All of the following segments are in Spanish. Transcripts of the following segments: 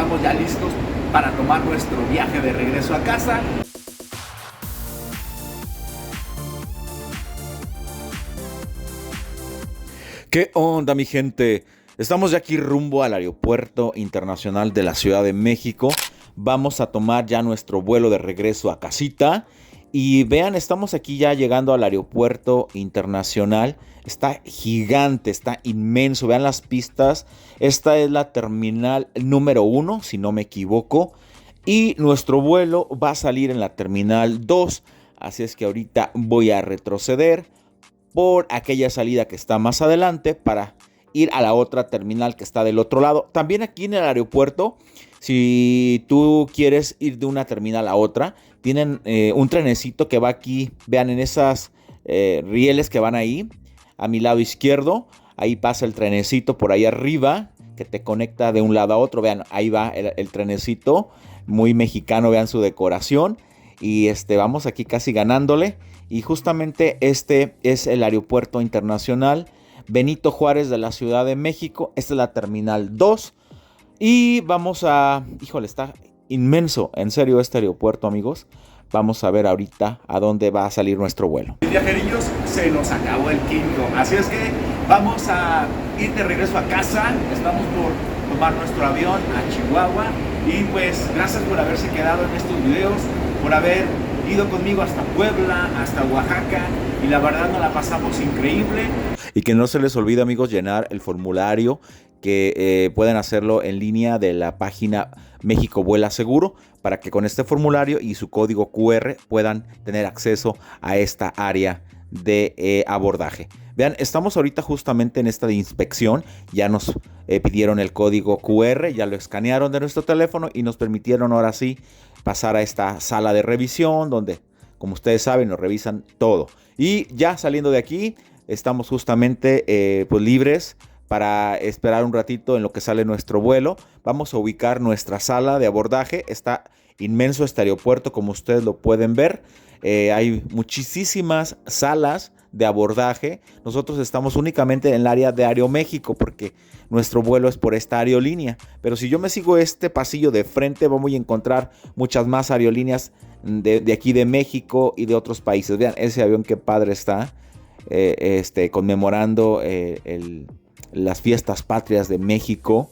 estamos ya listos para tomar nuestro viaje de regreso a casa. ¿Qué onda, mi gente? Estamos ya aquí rumbo al Aeropuerto Internacional de la Ciudad de México. Vamos a tomar ya nuestro vuelo de regreso a casita. Y vean, estamos aquí ya llegando al Aeropuerto Internacional. Está gigante, está inmenso. Vean las pistas. Esta es la terminal número 1, si no me equivoco. Y nuestro vuelo va a salir en la terminal 2. Así es que ahorita voy a retroceder por aquella salida que está más adelante para ir a la otra terminal que está del otro lado. También aquí en el aeropuerto, si tú quieres ir de una terminal a otra, tienen un trenecito que va aquí. Vean en esas rieles que van ahí, a mi lado izquierdo. Ahí pasa el trenecito por ahí arriba que te conecta de un lado a otro. Vean, ahí va el trenecito, muy mexicano, vean su decoración. Y vamos aquí casi ganándole. Y justamente este es el Aeropuerto Internacional Benito Juárez de la Ciudad de México. Esta es la terminal 2. Y vamos a... Híjole, está inmenso, en serio, este aeropuerto, amigos. Vamos a ver ahorita a dónde va a salir nuestro vuelo. Viajerillos, se nos acabó el quinto. Así es que vamos a ir de regreso a casa. Estamos por tomar nuestro avión a Chihuahua. Y pues gracias por haberse quedado en estos videos, por haber ido conmigo hasta Puebla, hasta Oaxaca, y la verdad nos la pasamos increíble. Y que no se les olvide, amigos, llenar el formulario, que pueden hacerlo en línea de la página México Vuela Seguro, para que con este formulario y su código QR puedan tener acceso a esta área de abordaje. Vean, estamos ahorita justamente en esta de inspección. Ya nos pidieron el código QR, ya lo escanearon de nuestro teléfono y nos permitieron ahora sí pasar a esta sala de revisión, donde, como ustedes saben, nos revisan todo. Y ya saliendo de aquí, estamos justamente pues libres para esperar un ratito en lo que sale nuestro vuelo. Vamos a ubicar nuestra sala de abordaje. Está inmenso este aeropuerto, como ustedes lo pueden ver. Hay muchísimas salas de abordaje. Nosotros estamos únicamente en el área de Aeroméxico porque nuestro vuelo es por esta aerolínea. Pero si yo me sigo este pasillo de frente, vamos a encontrar muchas más aerolíneas de aquí de México y de otros países. Vean ese avión, qué padre está, conmemorando las fiestas patrias de México.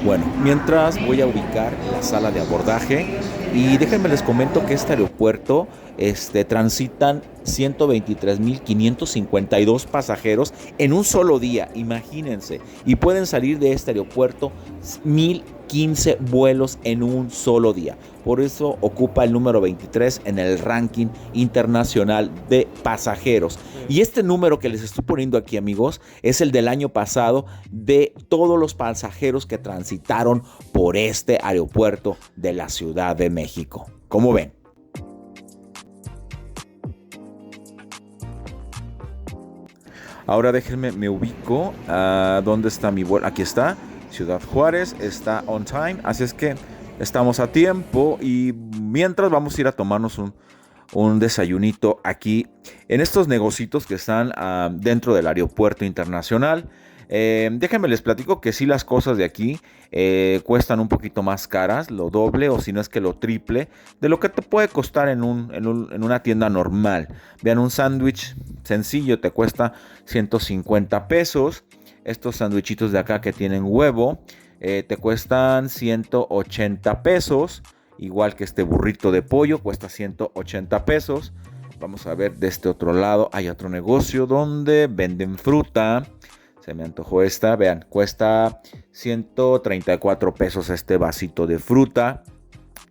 Bueno, mientras voy a ubicar la sala de abordaje, y déjenme les comento que este aeropuerto transitan 123,552 pasajeros en un solo día, imagínense, y pueden salir de este aeropuerto 1,015 vuelos en un solo día. Por eso ocupa el número 23 en el ranking internacional de pasajeros. Y este número que les estoy poniendo aquí, amigos, es el del año pasado de todos los pasajeros que transitaron por este aeropuerto de la Ciudad de México. ¿Cómo ven? Ahora déjenme, me ubico. ¿Dónde está mi vuelo? Aquí está. Ciudad Juárez está on time. Así es que estamos a tiempo. Y mientras vamos a ir a tomarnos un desayunito aquí en estos negocitos que están dentro del aeropuerto internacional. Déjenme les platico que sí, las cosas de aquí cuestan un poquito más caras, lo doble o si no es que lo triple de lo que te puede costar en una tienda normal. Vean, un sándwich sencillo te cuesta 150 pesos. Estos sándwichitos de acá que tienen huevo te cuestan 180 pesos. Igual que este burrito de pollo cuesta 180 pesos. Vamos a ver, de este otro lado hay otro negocio donde venden fruta. Se me antojó esta, vean, cuesta 134 pesos este vasito de fruta.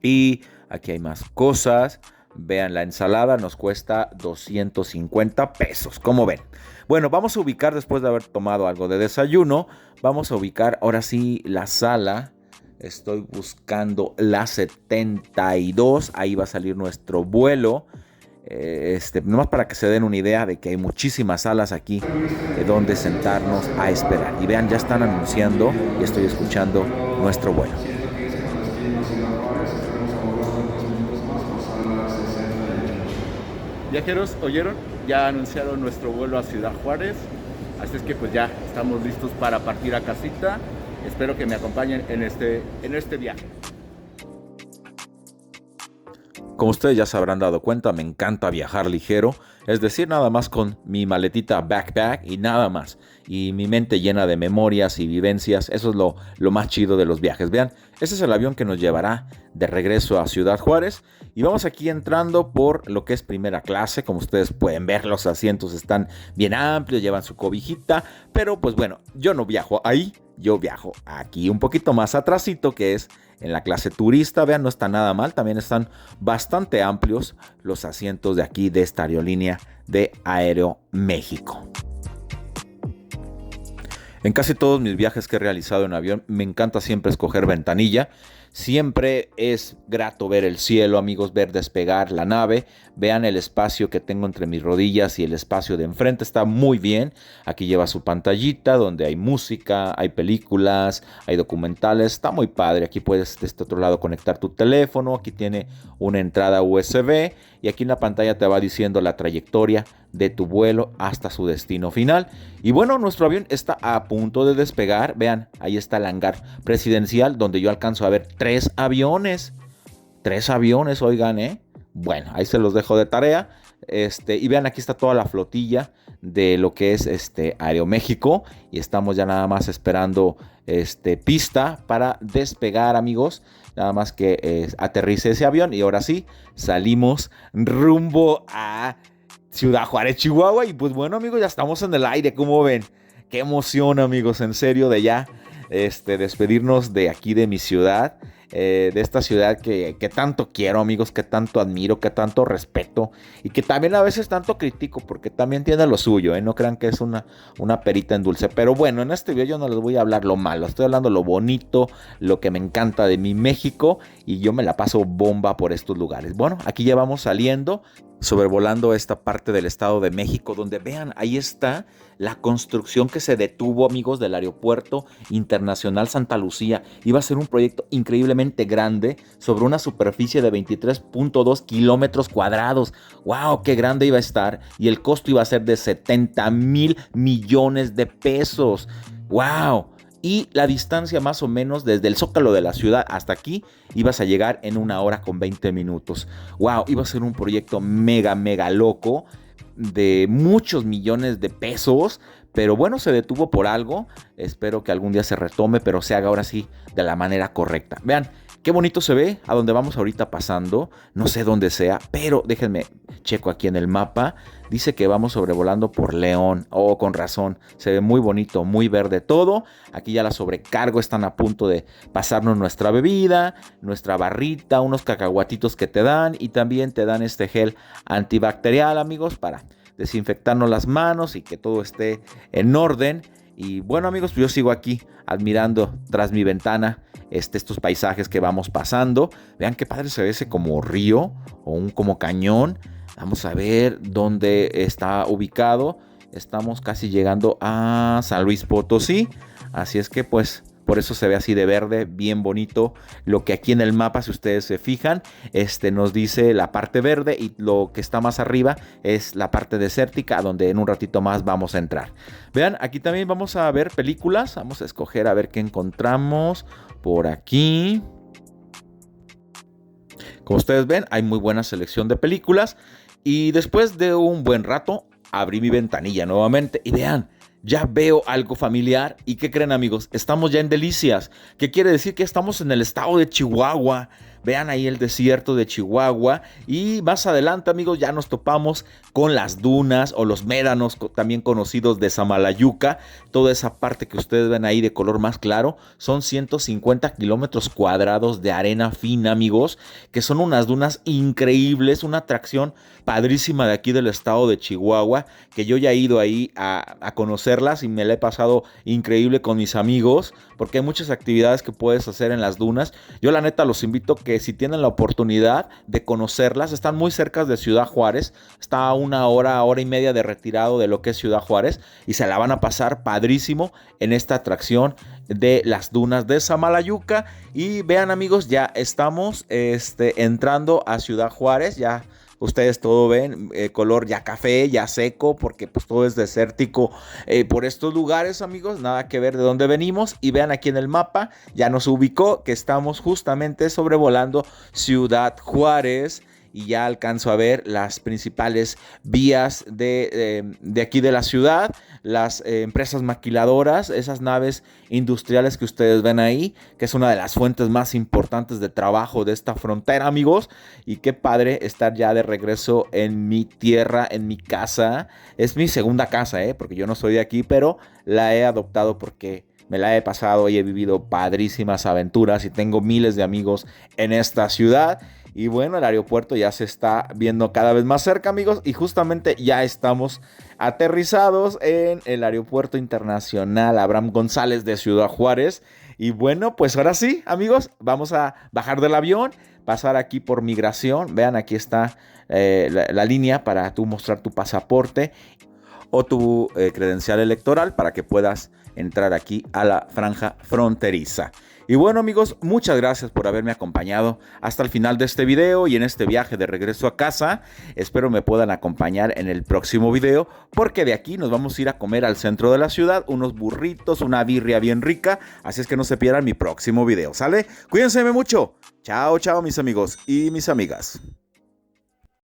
Y aquí hay más cosas. Vean, la ensalada nos cuesta 250 pesos, ¿cómo ven? Bueno, vamos a ubicar, después de haber tomado algo de desayuno, vamos a ubicar ahora sí la sala. Estoy buscando la 72, ahí va a salir nuestro vuelo. Nomás para que se den una idea de que hay muchísimas salas aquí donde sentarnos a esperar. Y vean, ya están anunciando y estoy escuchando nuestro vuelo. Viajeros, ¿oyeron? Ya anunciaron nuestro vuelo a Ciudad Juárez. Así es que pues ya estamos listos para partir a casita. Espero que me acompañen en este viaje. Como ustedes ya se habrán dado cuenta, me encanta viajar ligero, es decir, nada más con mi maletita backpack y nada más. Y mi mente llena de memorias y vivencias, eso es lo más chido de los viajes. Vean, ese es el avión que nos llevará de regreso a Ciudad Juárez. Y vamos aquí entrando por lo que es primera clase. Como ustedes pueden ver, los asientos están bien amplios, llevan su cobijita. Pero pues bueno, yo no viajo ahí, yo viajo aquí un poquito más atrasito, que es en la clase turista. Vean, no está nada mal, también están bastante amplios los asientos de aquí de esta aerolínea de Aeroméxico. En casi todos mis viajes que he realizado en avión, me encanta siempre escoger ventanilla. Siempre es grato ver el cielo, amigos, ver despegar la nave. Vean el espacio que tengo entre mis rodillas y el espacio de enfrente, está muy bien. Aquí lleva su pantallita donde hay música, hay películas, hay documentales, está muy padre. Aquí puedes de este otro lado conectar tu teléfono, aquí tiene una entrada USB y aquí en la pantalla te va diciendo la trayectoria de tu vuelo hasta su destino final. Y bueno, nuestro avión está a punto de despegar. Vean, ahí está el hangar presidencial donde yo alcanzo a ver 3 aviones. 3 aviones, oigan, Bueno, ahí se los dejo de tarea. Y vean, aquí está toda la flotilla de lo que es Aeroméxico. Y estamos ya nada más esperando pista para despegar, amigos. Nada más que aterrice ese avión. Y ahora sí, salimos rumbo a Ciudad Juárez, Chihuahua. Y pues bueno, amigos, ya estamos en el aire, ¿cómo ven? Qué emoción, amigos, en serio, de ya despedirnos de aquí, de mi ciudad, de esta ciudad que tanto quiero, amigos, que tanto admiro, que tanto respeto y que también a veces tanto critico, porque también tiene lo suyo, no crean que es una perita en dulce. Pero bueno, en este video yo no les voy a hablar lo malo, estoy hablando lo bonito, lo que me encanta de mi México, y yo me la paso bomba por estos lugares. Bueno, aquí ya vamos saliendo, sobrevolando esta parte del Estado de México, donde vean, ahí está la construcción que se detuvo, amigos, del Aeropuerto Internacional Santa Lucía. Iba a ser un proyecto increíblemente grande sobre una superficie de 23.2 kilómetros cuadrados. ¡Wow! ¡Qué grande iba a estar! Y el costo iba a ser de 70,000 millones de pesos. ¡Wow! Y la distancia más o menos desde el Zócalo de la ciudad hasta aquí ibas a llegar en 1 hora con 20 minutos. ¡Wow! Iba a ser un proyecto mega loco de muchos millones de pesos. Pero bueno, se detuvo por algo. Espero que algún día se retome, pero se haga ahora sí de la manera correcta. Vean, qué bonito se ve a donde vamos ahorita pasando. No sé dónde sea, pero déjenme checo aquí en el mapa. Dice que vamos sobrevolando por León. Oh, con razón. Se ve muy bonito, muy verde todo. Aquí ya la sobrecargo, están a punto de pasarnos nuestra bebida, nuestra barrita, unos cacahuatitos que te dan. Y también te dan este gel antibacterial, amigos, para desinfectarnos las manos y que todo esté en orden. Y bueno, amigos, pues yo sigo aquí admirando tras mi ventana estos paisajes que vamos pasando. Vean qué padre se ve ese como río o un como cañón. Vamos a ver dónde está ubicado. Estamos casi llegando a San Luis Potosí. Así es que pues por eso se ve así de verde, bien bonito. Lo que aquí en el mapa, si ustedes se fijan, nos dice la parte verde, y lo que está más arriba es la parte desértica, donde en un ratito más vamos a entrar. Vean, aquí también vamos a ver películas. Vamos a escoger a ver qué encontramos por aquí. Como ustedes ven, hay muy buena selección de películas. Y después de un buen rato, abrí mi ventanilla nuevamente y vean, ya veo algo familiar. ¿Y qué creen, amigos? Estamos ya en Delicias. ¿Qué quiere decir? Que estamos en el estado de Chihuahua. Vean ahí el desierto de Chihuahua. Y más adelante, amigos, ya nos topamos con las dunas o los médanos, también conocidos de Samalayuca. Toda esa parte que ustedes ven ahí de color más claro son 150 kilómetros cuadrados de arena fina, amigos, que son unas dunas increíbles, una atracción padrísima de aquí del estado de Chihuahua, que yo ya he ido ahí a conocerlas y me la he pasado increíble con mis amigos, porque hay muchas actividades que puedes hacer en las dunas. Yo la neta los invito que si tienen la oportunidad de conocerlas, están muy cerca de Ciudad Juárez, está a 1 hora, hora y media de retirado de lo que es Ciudad Juárez, y se la van a pasar padrísimo en esta atracción de las dunas de Samalayuca. Y vean, amigos, ya estamos entrando a Ciudad Juárez, ya Ustedes todo ven, color ya café, ya seco, porque pues todo es desértico por estos lugares, amigos. Nada que ver de dónde venimos. Y vean aquí en el mapa, ya nos ubicó que estamos justamente sobrevolando Ciudad Juárez. Y ya alcanzo a ver las principales vías de aquí de la ciudad, las empresas maquiladoras, esas naves industriales que ustedes ven ahí, que es una de las fuentes más importantes de trabajo de esta frontera, amigos. Y qué padre estar ya de regreso en mi tierra, en mi casa. Es mi segunda casa, porque yo no soy de aquí, pero la he adoptado porque me la he pasado y he vivido padrísimas aventuras y tengo miles de amigos en esta ciudad. Y bueno, el aeropuerto ya se está viendo cada vez más cerca, amigos. Y justamente ya estamos aterrizados en el Aeropuerto Internacional Abraham González de Ciudad Juárez. Y bueno, pues ahora sí, amigos, vamos a bajar del avión, pasar aquí por migración. Vean, aquí está la línea para tú mostrar tu pasaporte o tu credencial electoral para que puedas entrar aquí a la franja fronteriza. Y bueno, amigos, muchas gracias por haberme acompañado hasta el final de este video y en este viaje de regreso a casa. Espero me puedan acompañar en el próximo video, porque de aquí nos vamos a ir a comer al centro de la ciudad, unos burritos, una birria bien rica. Así es que no se pierdan mi próximo video, ¿sale? Cuídense mucho. Chao, chao, mis amigos y mis amigas.